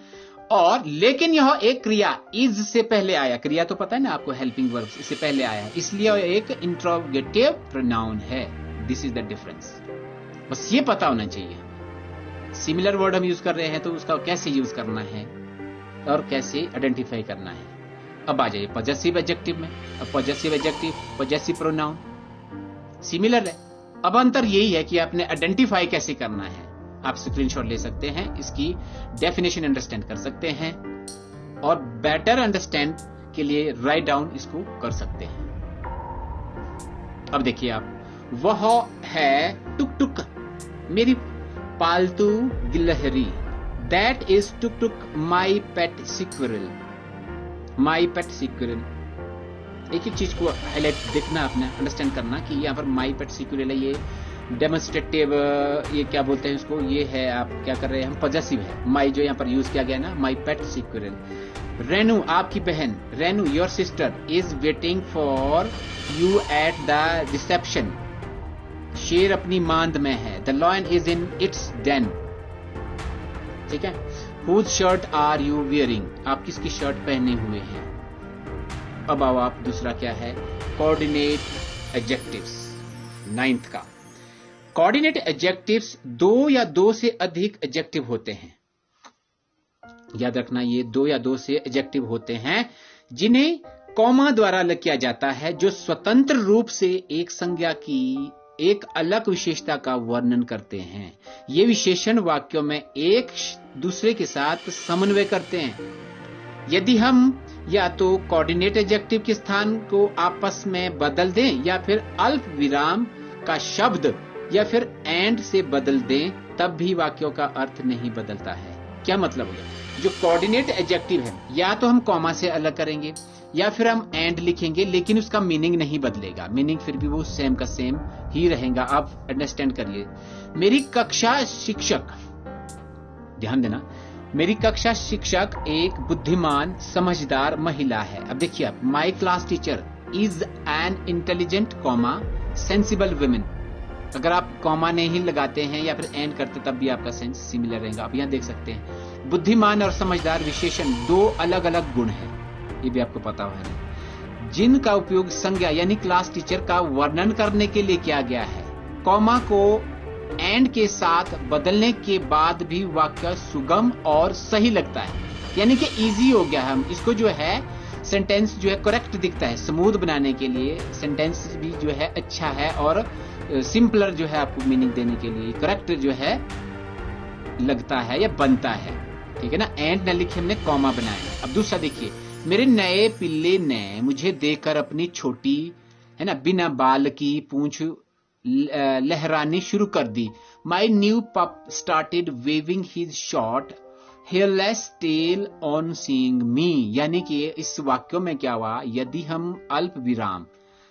[SPEAKER 1] और लेकिन यह एक क्रिया इज से पहले आया, क्रिया तो पता है ना आपको, हेल्पिंग वर्ब से पहले आया है, इसलिए यह एक इंट्रोगेटिव प्रोनाउन है। दिस इज द डिफरेंस, बस ये पता होना चाहिए। सिमिलर वर्ड हम यूज कर रहे हैं तो उसका कैसे यूज करना है और कैसे आइडेंटिफाई करना है। अब आ जाइए पॉजेसिव एडजेक्टिव में। अब possessive adjective, possessive pronoun similar है, अब अंतर यही है कि आपने आइडेंटिफाई कैसे करना है। आप स्क्रीनशॉट ले सकते हैं, इसकी डेफिनेशन अंडरस्टैंड कर सकते हैं और बेटर अंडरस्टैंड के लिए राइट डाउन इसको कर सकते हैं। अब देखिए आप, वह है टुक टुक मेरी पालतू गिलहरी, दैट इज टुक टुक माई पेट सिक्विरल, माई पेट सिक्विरल। एक एक चीज को हाईलाइट देखना, आपने अंडरस्टैंड करना कि यहाँ पर माई पेट सिक्विरल है, ये डेमोन्स्ट्रेटिव, ये क्या बोलते हैं उसको, ये है आप क्या कर रहे हैं, हम पॉजेसिव है, माई जो यहाँ पर यूज किया गया ना, माई पेट सिक्विरल। रेनू आपकी बहन, Renu your sister is waiting for you at the reception, शेर अपनी मांद में है, the lion is in its den, ठीक है। Whose shirt are you wearing, आप किसकी शर्ट पहने हुए हैं। अब आओ आप, दूसरा क्या है, कोऑर्डिनेट एडजेक्टिव्स, 9th का। कोऑर्डिनेट एडजेक्टिव्स दो या दो से अधिक एडजेक्टिव होते हैं, याद रखना, ये 2 या 2 से एडजेक्टिव होते हैं जिन्हें कॉमा द्वारा अलग किया जाता है, जो स्वतंत्र रूप से एक संज्ञा की एक अलग विशेषता का वर्णन करते हैं। ये विशेषण वाक्यों में एक दूसरे के साथ समन्वय करते हैं। यदि हम या तो कोऑर्डिनेट एडजेक्टिव के स्थान को आपस में बदल दें या फिर अल्प विराम का शब्द या फिर एंड से बदल दें, तब भी वाक्यों का अर्थ नहीं बदलता है। क्या मतलब होगा? जो कोऑर्डिनेट एडजेक्टिव है, या तो हम कॉमा से अलग करेंगे या फिर हम एंड लिखेंगे, लेकिन उसका मीनिंग नहीं बदलेगा। मीनिंग फिर भी वो सेम का सेम ही रहेगा। आप अंडरस्टैंड करिए। मेरी कक्षा शिक्षक, ध्यान देना, मेरी कक्षा शिक्षक एक बुद्धिमान समझदार महिला है। अब देखिए आप, my class teacher is an intelligent comma sensible women. अगर आप कॉमा नहीं लगाते हैं या फिर एंड करते, तब भी आपका सेंस सिमिलर रहेगा। आप यहां देख सकते हैं, बुद्धिमान और समझदार विशेषण 2 अलग अलग गुण हैं, ये भी आपको पता है, जिनका उपयोग संज्ञा यानी क्लास टीचर का वर्णन करने के लिए किया गया है। कॉमा को एंड के साथ बदलने के बाद भी वाक्य सुगम और सही लगता है, यानी कि इजी हो गया। हम इसको जो है सेंटेंस जो है करेक्ट दिखता है। स्मूथ बनाने के लिए सेंटेंस भी जो है अच्छा है और सिंपलर जो है आपको मीनिंग देने के लिए करेक्ट जो है लगता है या बनता है। ठीक है ना, एंड न लिखे हमने कॉमा बनाया। अब दूसरा देखिए, मेरे नए पिल्ले ने मुझे देखकर अपनी छोटी है ना बिना बाल की पूंछ लहरानी शुरू कर दी। My new pup started waving his short hairless tail on seeing me. यानी कि इस वाक्यों में क्या हुआ, यदि हम अल्प विराम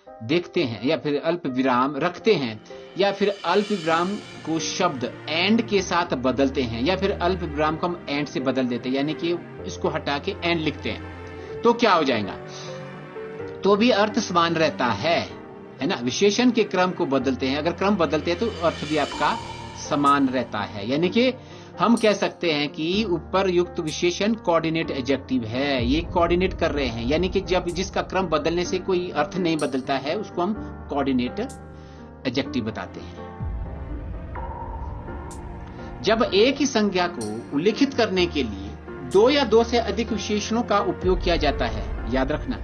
[SPEAKER 1] देखते हैं या फिर अल्प विराम रखते हैं या फिर अल्प विराम को शब्द एंड के साथ बदलते हैं या फिर अल्प विराम को हम एंड से बदल देते हैं, यानी कि इसको हटा के एंड लिखते हैं, तो क्या हो जाएगा? तो भी अर्थ समान रहता है ना। विशेषण के क्रम को बदलते हैं, अगर क्रम बदलते हैं तो अर्थ भी आपका समान रहता है। यानी कि हम कह सकते हैं कि ऊपर युक्त विशेषण कोऑर्डिनेट एडजेक्टिव है, ये कोऑर्डिनेट कर रहे हैं, यानी कि जब जिसका क्रम बदलने से कोई अर्थ नहीं बदलता है उसको हम कोऑर्डिनेट एडजेक्टिव बताते हैं। जब एक ही संज्ञा को उल्लेखित करने के लिए 2 या 2 से अधिक विशेषणों का उपयोग किया जाता है, याद रखना,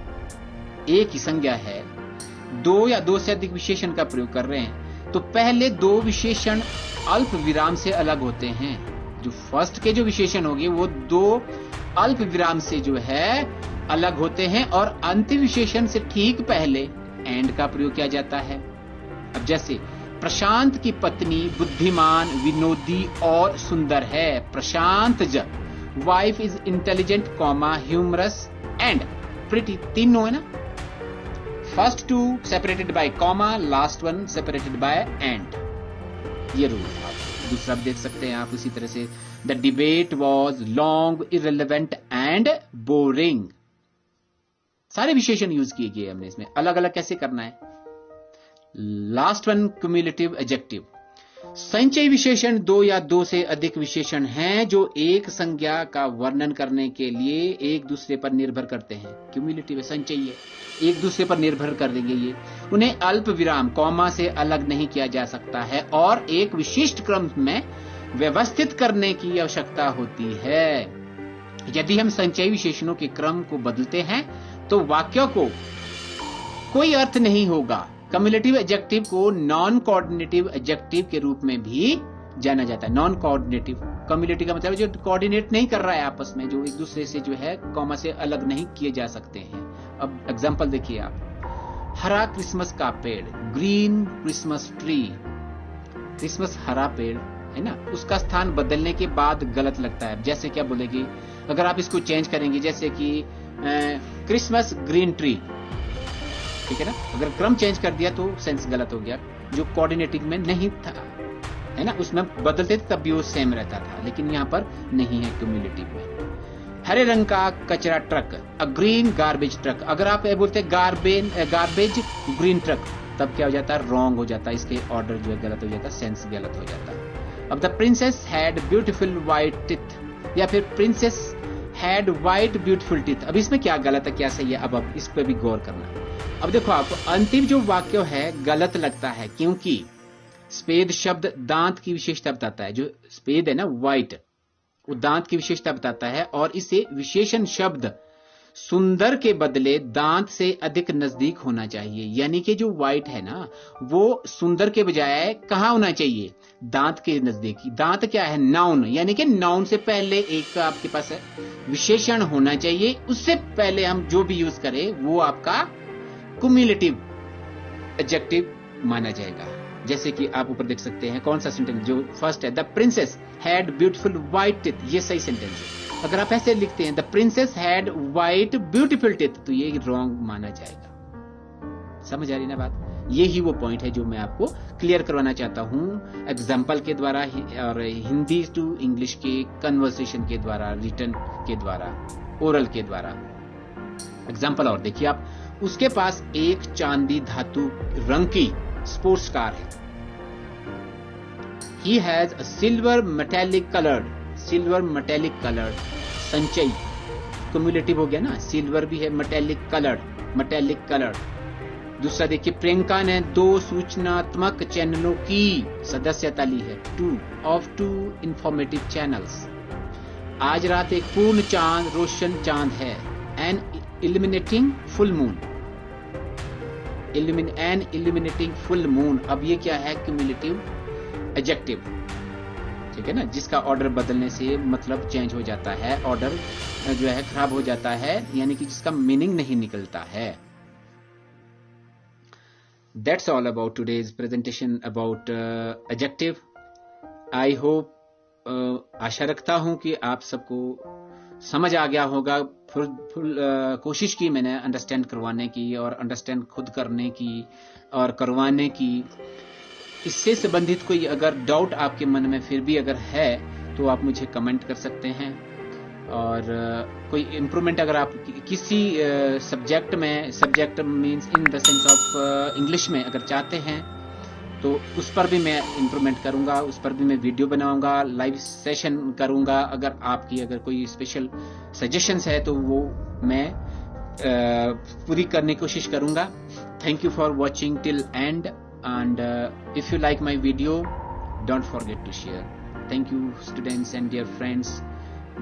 [SPEAKER 1] एक ही संज्ञा है, 2 या 2 से अधिक विशेषण का प्रयोग कर रहे हैं, तो पहले 2 विशेषण अल्प विराम से अलग होते हैं। जो फर्स्ट के जो विशेषण होंगे वो 2 अल्प विराम से जो है अलग होते हैं और अंतिम विशेषण से ठीक पहले एंड का प्रयोग किया जाता है। अब जैसे प्रशांत की पत्नी बुद्धिमान, विनोदी और सुंदर है। Prashant wife is intelligent comma humorous and pretty. तीनों है ना, first 2 separated by comma, last 1 separated by and. ये रूल था। दूसरा आप देख सकते हैं आप इसी तरह से, the debate was long, irrelevant and boring. सारे विशेषण यूज किए गए हमने इसमें। अलग अलग कैसे करना है? Last 1 cumulative adjective. संचयी विशेषण 2 या 2 से अधिक विशेषण हैं जो एक संज्ञा का वर्णन करने के लिए एक दूसरे पर निर्भर करते हैं। क्यूमुलेटिव संचयी है, एक दूसरे पर निर्भर कर देंगे ये। उन्हें अल्प विराम कॉमा से अलग नहीं किया जा सकता है और एक विशिष्ट क्रम में व्यवस्थित करने की आवश्यकता होती है। यदि हम संचयी विशेषणों के क्रम को बदलते हैं तो वाक्यों को कोई अर्थ नहीं होगा। कम्युलेटिव एडजेक्टिव को नॉन कोऑर्डिनेटिव एडजेक्टिव के रूप में भी जाना जाता है। नॉन कोऑर्डिनेटिव, कम्युलेटिव का मतलब जो कोऑर्डिनेट नहीं कर रहा है आपस में, जो एक दूसरे से जो है कॉमा से अलग नहीं किए जा सकते हैं। अब एग्जांपल देखिए आप, हरा क्रिसमस का पेड़, ग्रीन क्रिसमस ट्री। क्रिसमस हरा पेड़ है ना, उसका स्थान बदलने के बाद गलत लगता है। जैसे क्या बोलेगी, अगर आप इसको चेंज करेंगे, जैसे कि क्रिसमस ग्रीन ट्री, ठीक है ना, अगर क्रम चेंज कर दिया तो सेंस गलत हो गया, जो कोऑर्डिनेटिंग में नहीं था, है ना, उसमें बदलते तब भी वो सेम रहता था, लेकिन यहां पर नहीं है क्यूमुलेटिव में। हरे रंग का कचरा ट्रक, अ ग्रीन गार्बेज ट्रक। अगर आप बोलते गार्बेज ग्रीन ट्रक, तब क्या हो जाता है? रॉन्ग हो जाता है, इसके ऑर्डर जो है गलत हो जाता है, सेंस गलत हो जाता है। अब the princess had beautiful white teeth, या फिर princess had white beautiful teeth. अब इसमें क्या गलत है क्या सही है, अब इस पर भी गौर करना। अब देखो आप, अंतिम जो वाक्य है गलत लगता है, क्योंकि स्पेद शब्द दांत की विशेषता बताता है। जो स्पेद है ना व्हाइट, वो दांत की विशेषता बताता है, और इसे विशेषण शब्द सुंदर के बदले दांत से अधिक नजदीक होना चाहिए। यानी कि जो व्हाइट है ना, वो सुंदर के बजाय कहाँ होना चाहिए? दांत के नजदीक। दांत क्या है? नाउन, यानी कि नाउन से पहले एक आपके पास है विशेषण होना चाहिए, उससे पहले हम जो भी यूज करें वो आपका क्युमुलेटिव एडजेक्टिव माना जाएगा। जैसे कि आप ऊपर देख सकते हैं, कौन सा सेंटेंस जो फर्स्ट है, the princess had beautiful white teeth, ये सही सेंटेंस है। अगर आप ऐसे लिखते हैं the princess had white beautiful teeth, तो ये रॉन्ग माना जाएगा। समझ आ रही ना बात? ये ही वो पॉइंट है जो मैं आपको क्लियर करवाना चाहता हूं एग्जाम्पल के द्वारा और हिंदी टू इंग्लिश के कन्वर्सेशन के द्वारा, रिटन के द्वारा, ओरल के द्वारा। एग्जाम्पल और देखिए आप, उसके पास एक चांदी धातु रंग की स्पोर्ट्स कार है। He has a silver metallic colored संचयी, क्युमुलेटिव हो गया ना, सिल्वर भी है, metallic colored। दूसरा देखिए, प्रियंका ने 2 सूचनात्मक चैनलों की सदस्यता ली है, 2 इंफॉर्मेटिव चैनल्स। आज रात एक पूर्ण चांद, रोशन चांद है, an illuminating full moon। अब ये क्या है? क्युमुलेटिव एडजेक्टिव, ठीक है ना, जिसका ऑर्डर बदलने से मतलब चेंज हो जाता है, ऑर्डर जो है खराब हो जाता है, यानी कि जिसका मीनिंग नहीं निकलता है। That's all about today's presentation about adjective. I hope आशा रखता हूं कि आप सबको समझ आ गया होगा। फुल कोशिश की मैंने अंडरस्टैंड करवाने की, और अंडरस्टैंड खुद करने की और करवाने की। इससे संबंधित कोई अगर डाउट आपके मन में फिर भी अगर है तो आप मुझे कमेंट कर सकते हैं, और कोई इम्प्रूवमेंट अगर आप किसी subject means in the sense of English में अगर चाहते हैं तो उस पर भी मैं इम्प्रूवमेंट करूंगा, उस पर भी मैं वीडियो बनाऊंगा, लाइव सेशन करूंगा। अगर आपकी अगर कोई स्पेशल सजेशंस है तो वो मैं पूरी करने की कोशिश करूंगा। Thank you for watching till and, and if you like my video, don't forget to share. Thank you students and dear friends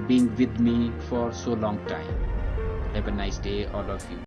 [SPEAKER 1] being with me for so long time. Have a nice day all of you.